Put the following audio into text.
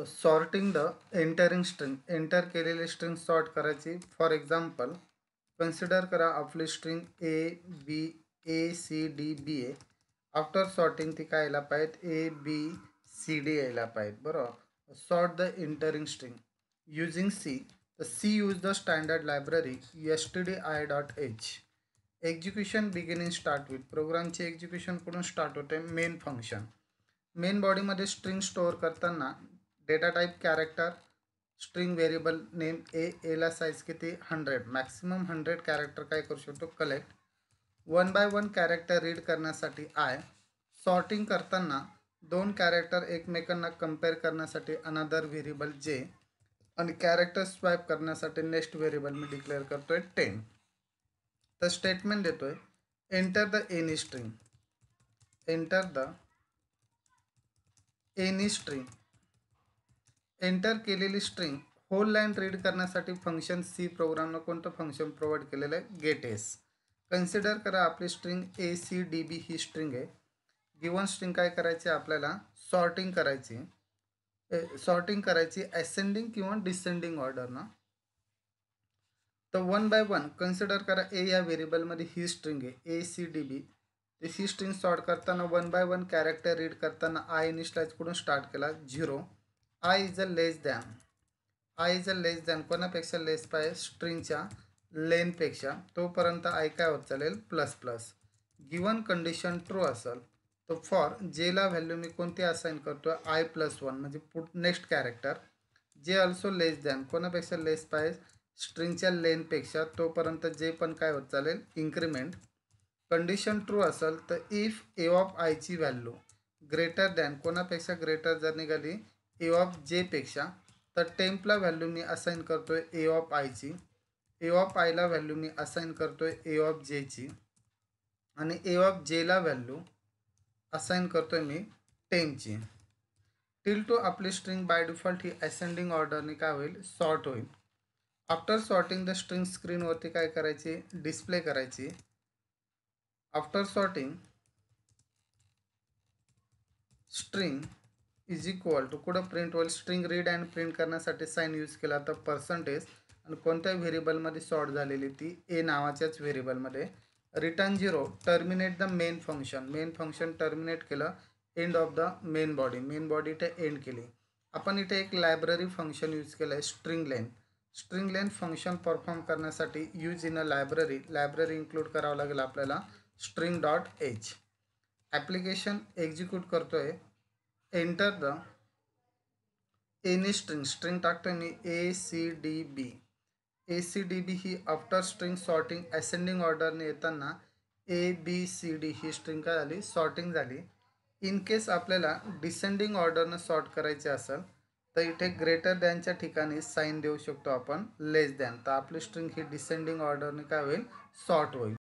Sorting the entering string. Enter केलेली string sort करायची. For example consider करा आपली स्ट्रिंग ABCD आहे. आफ्टर सॉर्टिंग ती काय यायला पाहिजे ABCD यायला पाहिजे. बरोबर. Sort the entering string using C. तर C use the standard library stdi.h. Execution beginning start with. प्रोग्रामचे एक्झिक्युशन कुठून स्टार्ट होते? Main function. मेन बॉडीमध्ये स्ट्रिंग स्टोअर करताना data type character, string variable name एला साईज किती 100, मॅक्सिमम 100 कॅरेक्टर काय करू शकतो? कलेक्ट. 1 बाय 1 कॅरेक्टर रीड करण्यासाठी सॉर्टिंग करताना 2 कॅरेक्टर एकमेकांना कम्पेअर करण्यासाठी अनदर व्हेरिएबल जे, आणि कॅरेक्टर स्वाईप करण्यासाठी नेक्स्ट व्हेरिएबल मी डिक्लेअर करतोय 10. तर स्टेटमेंट देतोय enter the any string. Enter the any string. Enter केलेली स्ट्रिंग होल लाईन रीड करण्यासाठी फंक्शन C प्रोग्रामनं कोणतं फंक्शन प्रोव्हाइड केलेलं आहे? Gate S. कन्सिडर करा आपली स्ट्रिंग ACDB ही स्ट्रिंग आहे. गिवन स्ट्रिंग काय करायची? आपल्याला सॉर्टिंग करायची. सॉर्टिंग करायची असेंडिंग किंवा डिसेंडिंग ऑर्डरनं. तर 1 बाय 1 कन्सिडर करा ए या व्हेरिएबलमध्ये ही स्ट्रिंग आहे ACDB. ही स्ट्रिंग सॉर्ट करताना 1 बाय 1 कॅरेक्टर रीड करताना इनिशियलाइज कुठून स्टार्ट केला? 0. I is a less than कोणापेक्षा लेस पाहिजे? स्ट्रिंगच्या लेनपेक्षा. तोपर्यंत काय होत चालेल? Plus plus. Given condition true असेल तर फॉर जेला व्हॅल्यू मी कोणती असाइन करतोय? I+1 म्हणजे नेक्स्ट कॅरेक्टर. जे ऑल्सो लेस दॅन कोणापेक्षा लेस पाहिजे? स्ट्रिंगच्या लेनपेक्षा. तोपर्यंत जे पण काय होत चालेल? इन्क्रीमेंट. कंडिशन ट्रू असेल तर इफ ए ऑफ आयची व्हॅल्यू ग्रेटर दॅन कोणापेक्षा ग्रेटर जर निघाली? ए ऑफ जे पेक्षा, तर टेम्पला व्हॅल्यू मी असाइन करतोय ए ऑफ आयची. ए ऑफ आयला व्हॅल्यू मी असाइन करतोय ए ऑफ जेची, आणि ए ऑफ जेला व्हॅल्यू असाइन करतोय मी 10ची. टिल टू आपली स्ट्रिंग बाय डिफॉल्ट ही असेंडिंग ऑर्डरने काय होईल? सॉर्ट होईल. आफ्टर सॉर्टिंग द स्ट्रिंग स्क्रीनवरती काय करायची? डिस्प्ले करायची. After sorting string is equal to कुठं प्रिंट होईल? स्ट्रिंग रीड अँड प्रिंट करण्यासाठी साईन यूज केला तर पर्सेंटेज, आणि कोणत्या व्हेरिएबलमध्ये सॉर्ट झालेली? ती ए नावाच्याच व्हेरिएबलमध्ये. Return 0. Terminate the main function. Main function terminate केलं. End of the main body. Main body इथे एंड केली. आपण इथे एक लायब्ररी फंक्शन यूज केलं आहे string len. String len function perform करण्यासाठी use in a library include करावं लागेल आपल्याला string.h. ॲप्लिकेशन एक्झिक्यूट करतोय. एंटर द एनी स्ट्रिंग टाकतोय मी ACDB. ACDB ही आफ्टर स्ट्रिंग सॉर्टिंग असेंडिंग ऑर्डरने येताना ABCD ही स्ट्रिंग काय झाली? सॉर्टिंग झाली. इन केस आपल्याला डिसेंडिंग ऑर्डरनं सॉर्ट करायचे असेल तर इथे ग्रेटर दॅनच्या ठिकाणी साईन देऊ शकतो आपण लेस दॅन. तर आपली स्ट्रिंग ही डिसेंडिंग ऑर्डरने काय होईल? सॉर्ट होईल.